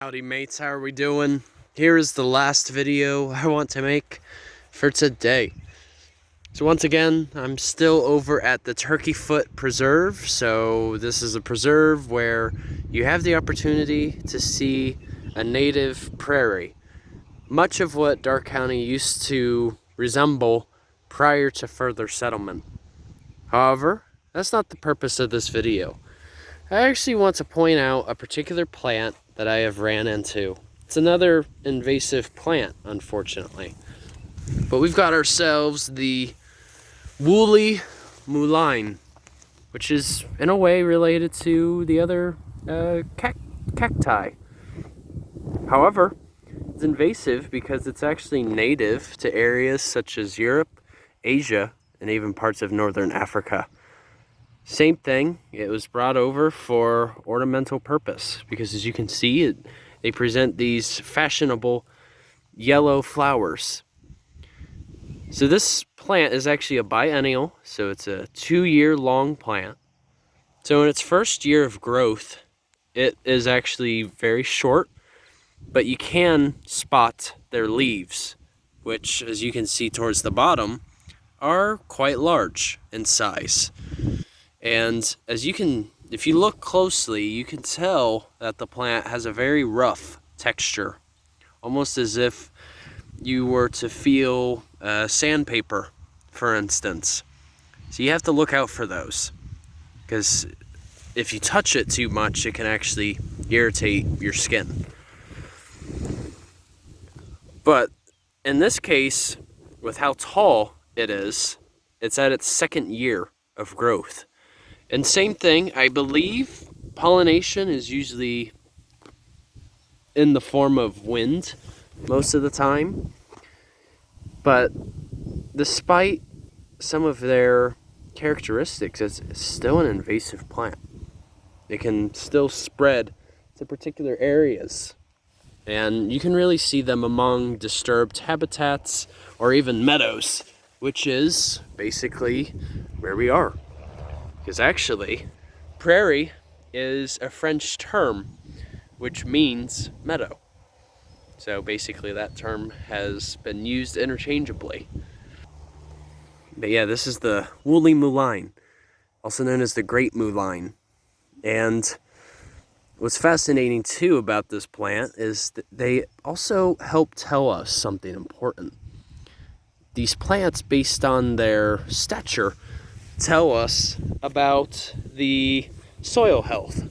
Howdy mates, how are we doing? Here is the last video I want to make for today. So once again, I'm still over at the Turkey Foot Preserve. So this is a preserve where you have the opportunity to see a native prairie. Much of what Darke County used to resemble prior to further settlement. However, that's not the purpose of this video. I actually want to point out a particular plant that I have ran into. It's another invasive plant, unfortunately. But we've got ourselves the Woolly Mullein, which is in a way related to the other cacti. However, it's invasive because it's actually native to areas such as Europe, Asia, and even parts of northern Africa. Same thing, it was brought over for ornamental purpose because as you can see, they present these fashionable yellow flowers. So this plant is actually a biennial, so it's a 2-year long plant. So in its first year of growth, it is actually very short, but you can spot their leaves, which as you can see towards the bottom, are quite large in size. And as you can, if you look closely, you can tell that the plant has a very rough texture, almost as if you were to feel sandpaper, for instance. So you have to look out for those, because if you touch it too much, it can actually irritate your skin. But in this case, with how tall it is, it's at its second year of growth. And same thing, I believe pollination is usually in the form of wind most of the time. But despite some of their characteristics, it's still an invasive plant. It can still spread to particular areas. And you can really see them among disturbed habitats or even meadows, which is basically where we are. Because actually, prairie is a French term which means meadow. So basically that term has been used interchangeably. But yeah, this is the Woolly Mullein, also known as the Great Mullein. And what's fascinating too about this plant is that they also help tell us something important. These plants, based on their stature, tell us about the soil health.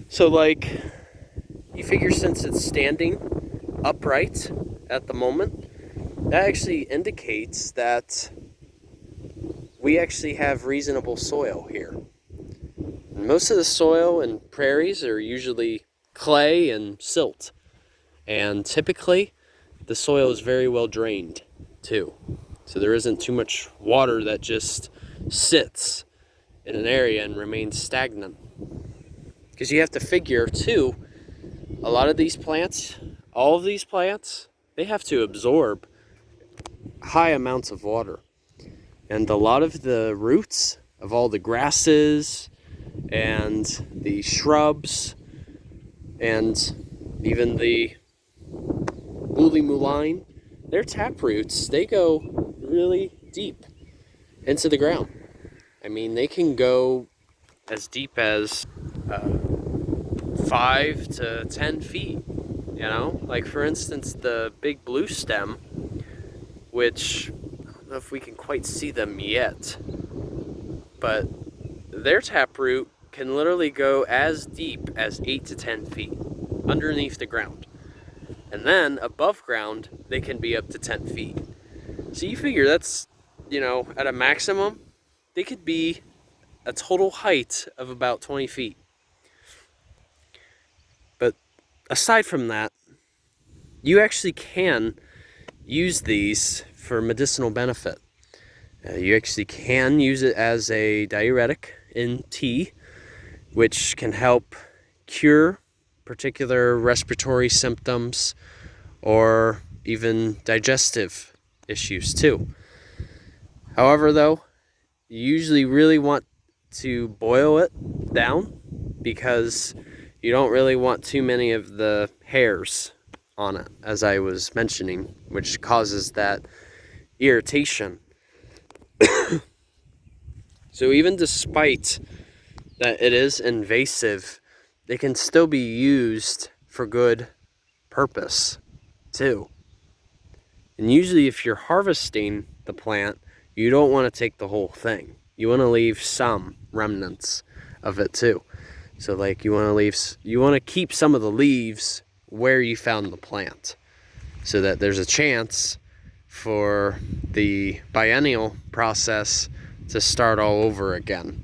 So like, you figure since it's standing upright at the moment, that actually indicates that we actually have reasonable soil here. And most of the soil in prairies are usually clay and silt. And typically, the soil is very well drained too. So there isn't too much water that just sits in an area and remains stagnant. Because you have to figure too, a lot of these plants, all of these plants, they have to absorb high amounts of water. And a lot of the roots of all the grasses and the shrubs and even the Woolly Mullein, their tap roots, they go really deep into the ground. I mean, they can go as deep as 5 to 10 feet, you know? Like for instance, the big blue stem, which, I don't know if we can quite see them yet, but their taproot can literally go as deep as 8 to 10 feet underneath the ground. And then above ground, they can be up to 10 feet. So you figure that's, you know, at a maximum, they could be a total height of about 20 feet. But aside from that, you actually can use these for medicinal benefit. You actually can use it as a diuretic in tea, which can help cure particular respiratory symptoms or even digestive issues too. However though, you usually really want to boil it down because you don't really want too many of the hairs on it, as I was mentioning, which causes that irritation. So even despite that it is invasive, they can still be used for good purpose too. And usually if you're harvesting the plant, you don't want to take the whole thing. You want to leave some remnants of it too. So like you want to keep some of the leaves where you found the plant, so that there's a chance for the biennial process to start all over again.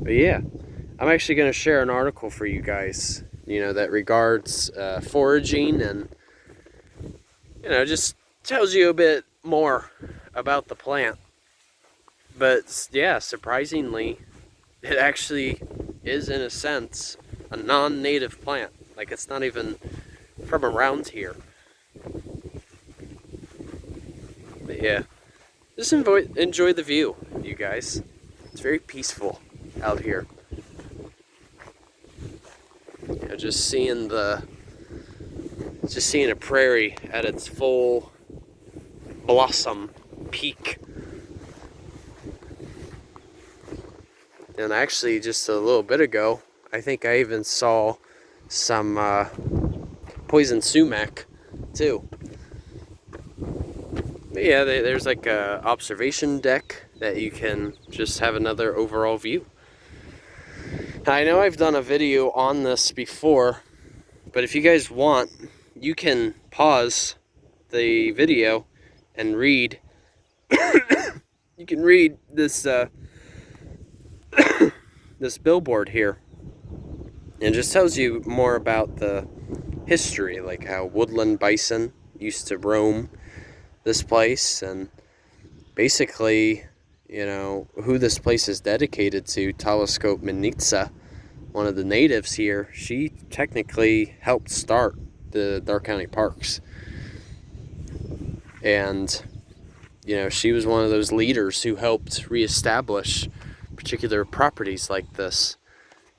But yeah, I'm actually going to share an article for you guys, that regards foraging, and just tells you a bit more about the plant. But yeah, surprisingly, it actually is, in a sense, a non-native plant. Like, it's not even from around here. But yeah, just enjoy the view, you guys. It's very peaceful out here. Just seeing a prairie at its full blossom peak. And actually, just a little bit ago, I think I even saw some poison sumac too. But yeah, there's like a observation deck that you can just have another overall view. I know I've done a video on this before, but if you guys want, you can pause the video and read. You can read this this billboard here. And it just tells you more about the history, like how woodland bison used to roam this place, and basically, who this place is dedicated to. Telescope Manitza, one of the natives here, she technically helped start the Dark County Parks. And, she was one of those leaders who helped reestablish particular properties like this.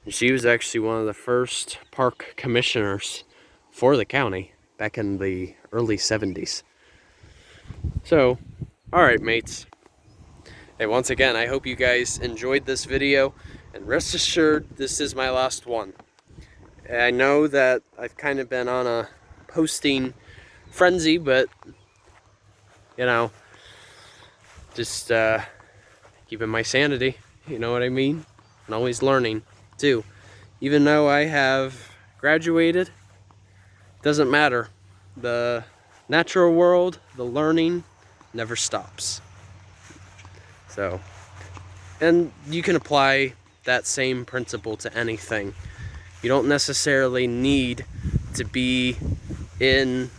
And she was actually one of the first park commissioners for the county back in the early 70s. So, alright mates. Hey, once again, I hope you guys enjoyed this video, and rest assured, this is my last one. I know that I've kind of been on a posting frenzy, but, just keeping my sanity, you know what I mean? And always learning, too. Even though I have graduated, doesn't matter. The natural world, the learning, never stops. So, and you can apply that same principle to anything. You don't necessarily need to be in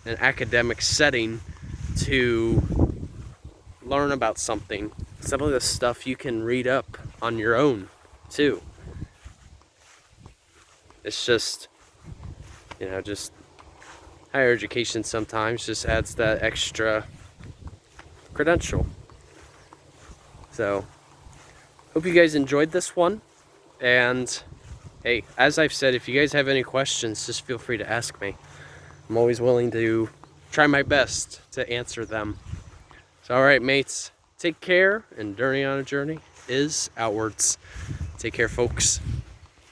an academic setting to learn about something. Some of this stuff you can read up on your own too. It's just, just higher education sometimes just adds that extra credential. So, hope you guys enjoyed this one. And hey, as I've said, if you guys have any questions, just feel free to ask me. I'm always willing to try my best to answer them. So, alright mates, take care, and Journey on a Journey is outwards. Take care, folks.